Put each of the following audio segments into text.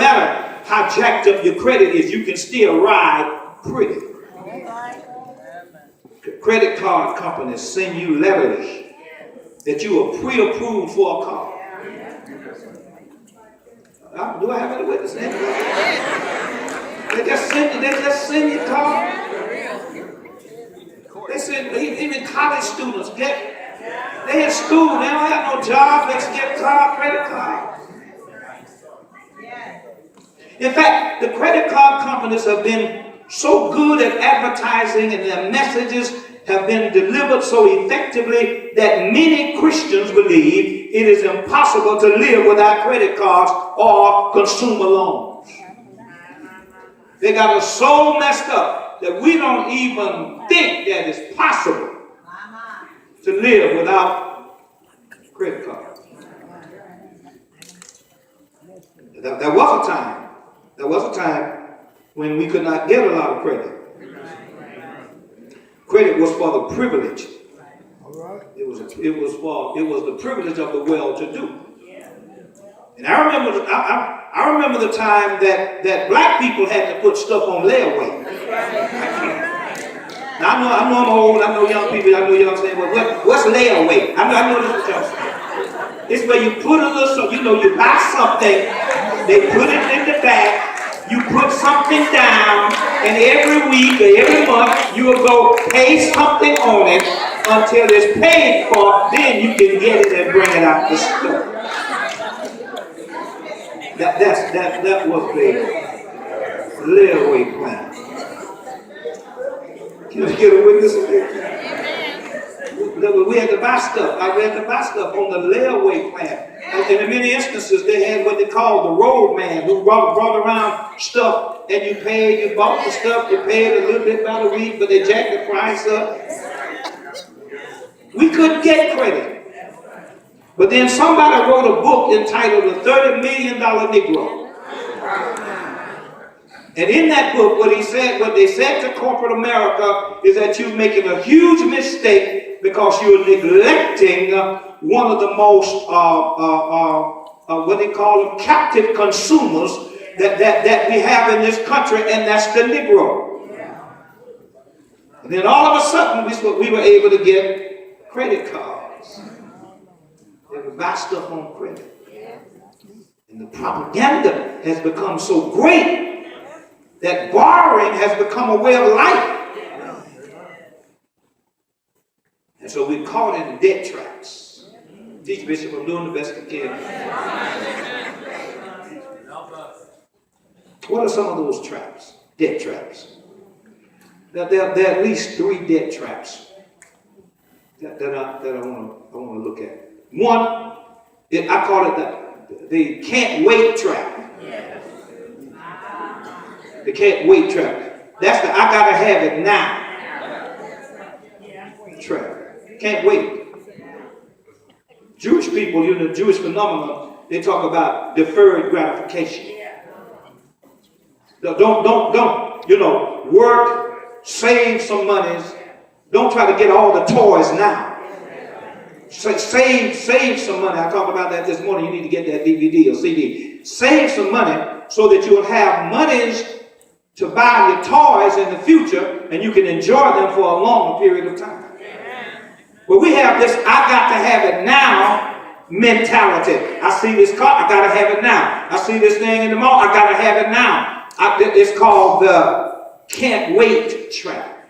matter how jacked up your credit is, you can still ride pretty. Credit card companies send you letters that you are pre-approved for a car. Do I have any witnesses? They just send you a car. They send even college students they in school, they don't have no job, let's get a car, credit card. In fact, the credit card companies have been so good at advertising, and their messages have been delivered so effectively that many Christians believe it is impossible to live without credit cards or consumer loans. They got us so messed up that we don't even think that it's possible to live without credit cards. There was a time when we could not get a lot of credit. Credit was for the privilege. It was the privilege of the well-to-do. And I remember the time that black people had to put stuff on layaway. Now I know I'm old. I know young people. I know young saying, well, what's layaway? I know this is what y'all saying. It's where you put a little, you buy something, they put it in the bag. You put something down, and every week or every month you will go pay something on it until it's paid for. Then you can get it and bring it out the store. That was the layaway plan. Can I get a witness again? We had to buy stuff. We had to buy stuff on the layaway plan. And in many instances, they had what they called the road man, who brought around stuff, and you bought the stuff, you paid a little bit by the week, but they jacked the price up. We couldn't get credit. But then somebody wrote a book entitled The $30 Million Negro. And in that book, what they said to corporate America is that you're making a huge mistake because you're neglecting one of the most, what they call them, captive consumers that we have in this country, and that's the Negro. And then all of a sudden, we were able to get credit cards. They would buy stuff on credit. And the propaganda has become so great that borrowing has become a way of life. And so we're caught in debt traps. Teach Bishop, I'm doing the best I can. What are some of those traps? Debt traps. There are at least 3 debt traps that I want to look at. One, I call it the can't wait trap. The can't wait trap. That's the I gotta have it now trap. Can't wait. Jewish people, the Jewish phenomenon, they talk about deferred gratification. Don't, work, save some monies. Don't try to get all the toys now. Save some money. I talked about that this morning. You need to get that DVD or CD. Save some money so that you'll have monies to buy your toys in the future, and you can enjoy them for a longer period of time. But we have this I got to have it now mentality. I see this car, I got to have it now. I see this thing in the mall, I got to have it now. It's called the can't wait trap.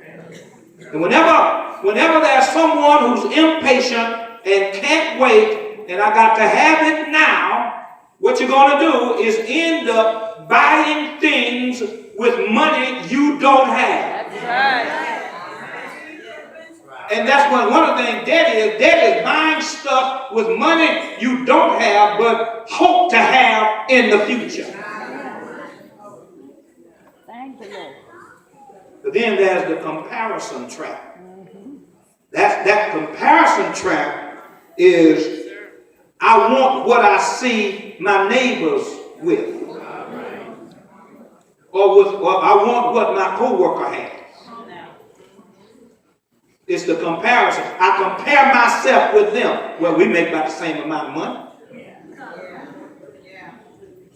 And whenever there's someone who's impatient and can't wait, and I got to have it now, what you're going to do is end up buying things with money you don't have. That's right. And that's what one of the things debt is. Debt is buying stuff with money you don't have but hope to have in the future. Thank you, Lord. But then there's the comparison trap. That comparison trap is I want what I see my neighbors with. Or I want what my coworker has. It's the comparison. I compare myself with them. Well, we make about the same amount of money.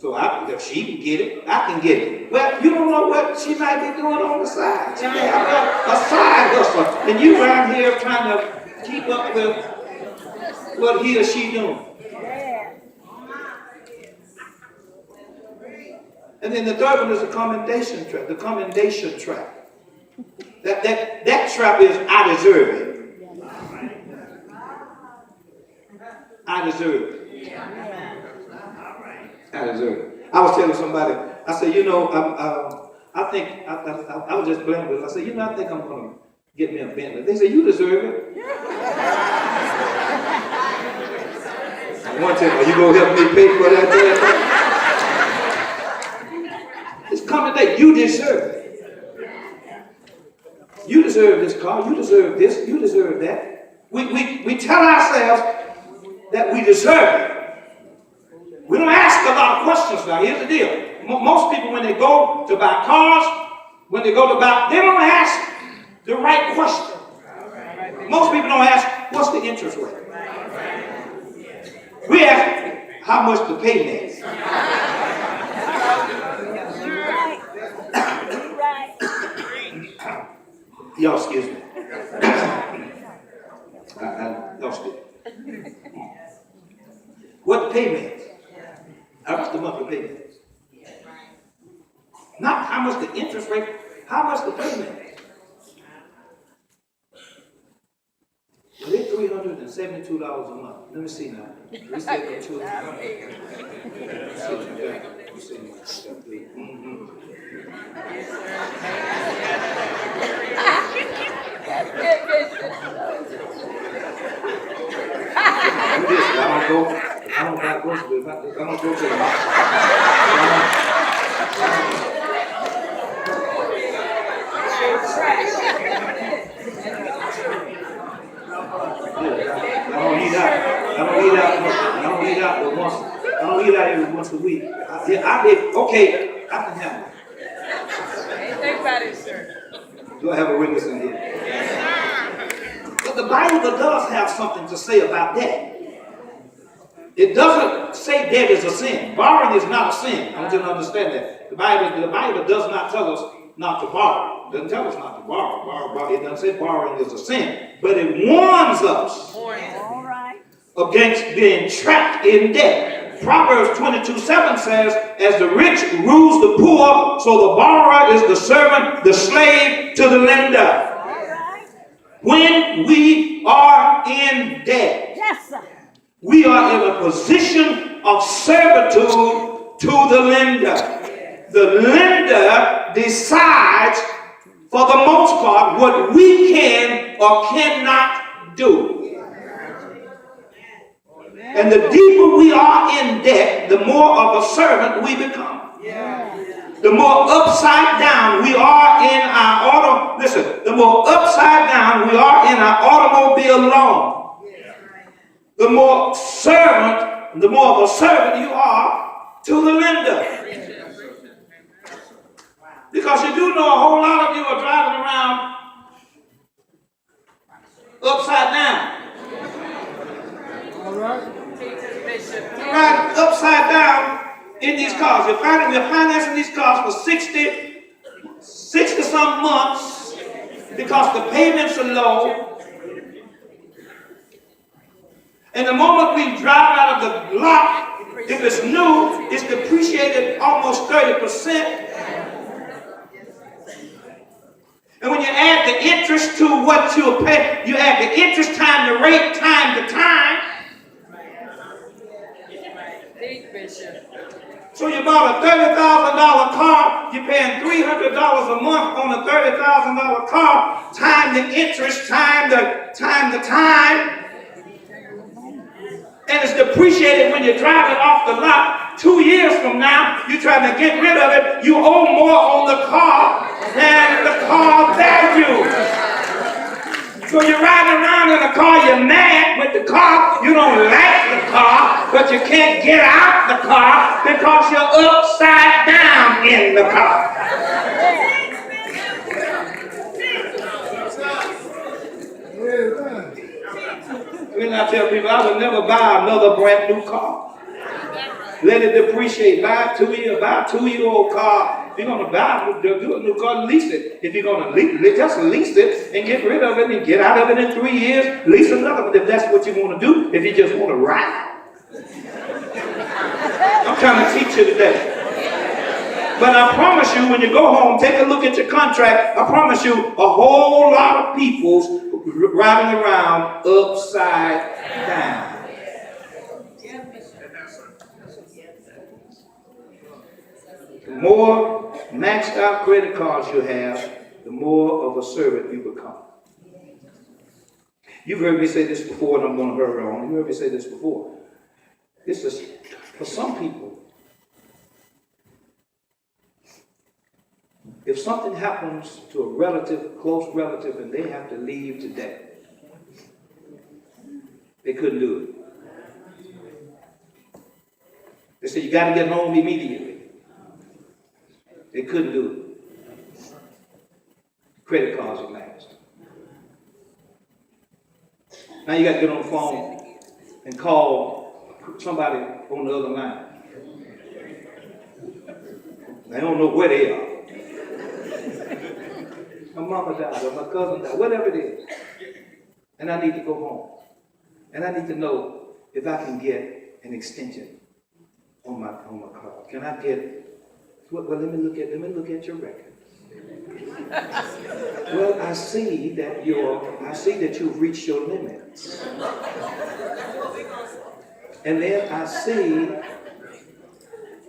So if she can get it, I can get it. Well, you don't know what she might be doing on the side. She may have a side hustle. And you around here trying to keep up with what he or she doing. And then the third one is the commendation trap. The commendation trap. That trap is I deserve it. I deserve it. I deserve it. I was telling somebody, I said, you know, I think, I was just playing with it. I said, you know, I think I'm going to get me a Bentley. They said, you deserve it. One time, are you going to help me pay for that? It's coming today. You deserve it. You deserve this car. You deserve this. You deserve that. We tell ourselves that we deserve it. We don't ask a lot of questions now. Here's the deal. Most people, when they go to buy cars, when they go to buy, they don't ask the right question. Most people don't ask, what's the interest rate? We ask, how much the payment is. Y'all excuse me. Y'all excuse me. What the payment is? How much the monthly payment is? Not how much the interest rate, how much the payment is. Well, they're $372 a month. Let me see now. We said the two. Let me see. I don't buy groceries. I don't go to the market. I don't eat out. I don't eat out every once a week. Okay, I can have it. Think about it, sir. Do I have a witness in here? But the Bible does have something to say about that. It doesn't say debt is a sin. Borrowing is not a sin. I want you to understand that. The Bible does not tell us not to borrow. It doesn't tell us not to borrow. It doesn't say borrowing is a sin. But it warns us against being trapped in debt. Proverbs 22:7 says, as the rich rules the poor, so the borrower is the servant, the slave to the lender. When we are in debt, we are in a position of servitude to the lender. The lender decides, for the most part, what we can or cannot do. And the deeper we are in debt, the more of a servant we become. The more upside down we are in our the more upside down we are in our automobile loan. The more of a servant you are to the lender. Because you do know a whole lot of you are driving around upside down. All right. Right upside down in these cars. We're financing these cars for 60 some months because the payments are low. And the moment we drive out of the lot, if it's new, it's depreciated almost 30%. And when you add the interest to what you'll pay, you add the interest time the rate time to time. So you bought a $30,000 car, you're paying $300 a month on a $30,000 car, time the interest, time the time. And it's depreciated when you drive it off the lot. 2 years from now, you're trying to get rid of it. You owe more on the car than the car value. So you're riding around in a car, you're mad with the car, you don't like the car, but you can't get out the car because you're upside down in the car. When I tell people I would never buy another brand new car. Let it depreciate. Buy a 2-year-old car. If you're going to do a new car, lease it. If you're going to just lease it and get rid of it and get out of it in 3 years, lease another one if that's what you want to do. If you just want to ride. I'm trying to teach you today. But I promise you, when you go home, take a look at your contract. I promise you, a whole lot of people's riding around upside down. The more maxed out credit cards you have, the more of a servant you become. You've heard me say this before, and I'm going to hurry on. You heard me say this before. This is, for some people, if something happens to a relative, close relative, and they have to leave today, they couldn't do it. They said, you got to get home immediately. They couldn't do it. Credit cards are last. Now you got to get on the phone and call somebody on the other line. They don't know where they are. My mama died or my cousin died, whatever it is. And I need to go home. And I need to know if I can get an extension on my card. Can I get? Well, let me look at your record. Well, I see that you've reached your limits. And then I see.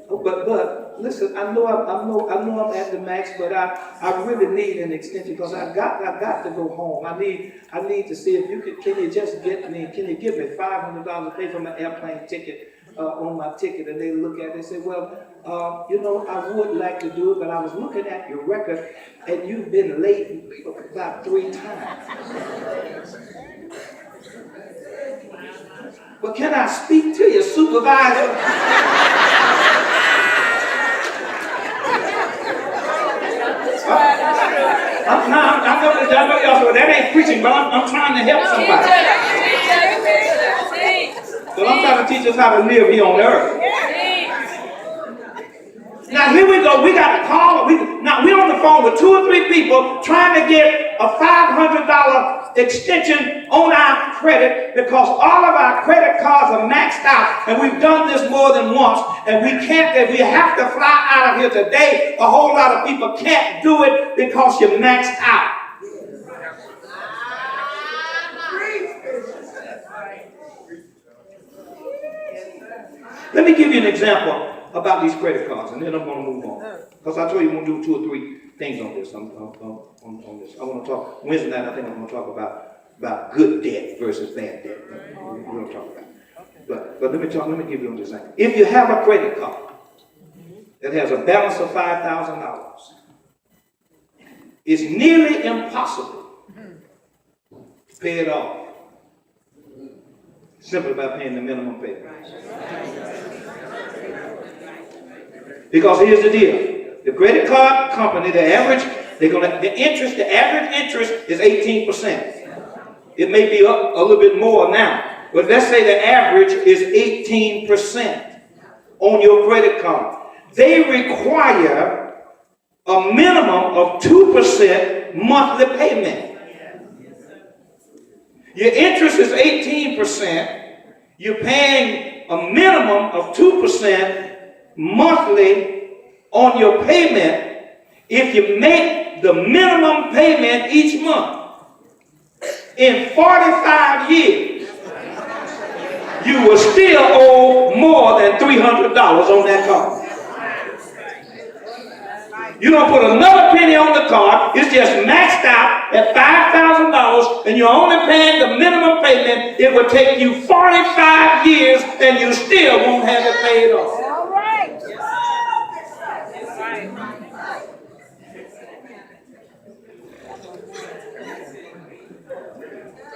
Oh, but listen, I know I'm at the max, but I really need an extension because I got to go home. I need to see if you can you just give me $500 to pay for my airplane ticket on my ticket? And they look at it and say, well, I would like to do it, but I was looking at your record and you've been late about 3 times. But can I speak to your supervisor? I know y'all, that ain't preaching, but I'm trying to help somebody. But I'm trying to teach us how to live here on earth. Now here we go. We got to call. Now we're on the phone with 2 or 3 people trying to get a $500 extension on our credit because all of our credit cards are maxed out, and we've done this more than once. And we can't. If we have to fly out of here today, a whole lot of people can't do it because you're maxed out. Let me give you an example about these credit cards, and then I'm going to move on. Because I told you I'm going to do 2 or 3 things on this. On this. I want to talk, Wednesday night I think I'm going to talk about good debt versus bad debt. We're going to talk about it. But let me give you an example. If you have a credit card that has a balance of $5,000, it's nearly impossible to pay it off simply by paying the minimum payment. Because here's the deal. The credit card company, the average interest is 18%. It may be up a little bit more now, but let's say the average is 18% on your credit card. They require a minimum of 2% monthly payment. Your interest is 18%. You're paying a minimum of 2% monthly on your payment. If you make the minimum payment each month, in 45 years, you will still owe more than $300 on that card. You don't put another penny on the card. It's just maxed out at $5,000 and you're only paying the minimum payment. It will take you 45 years and you still won't have it paid off. All right.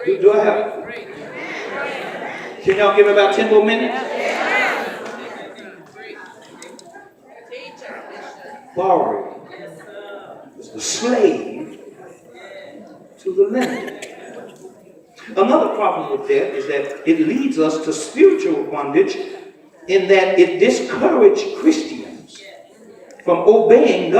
Do I have it? Can y'all give me about 10 more minutes? Borrowing is the slave to the lender. Another problem with debt is that it leads us to spiritual bondage in that it discouraged Christians from obeying God.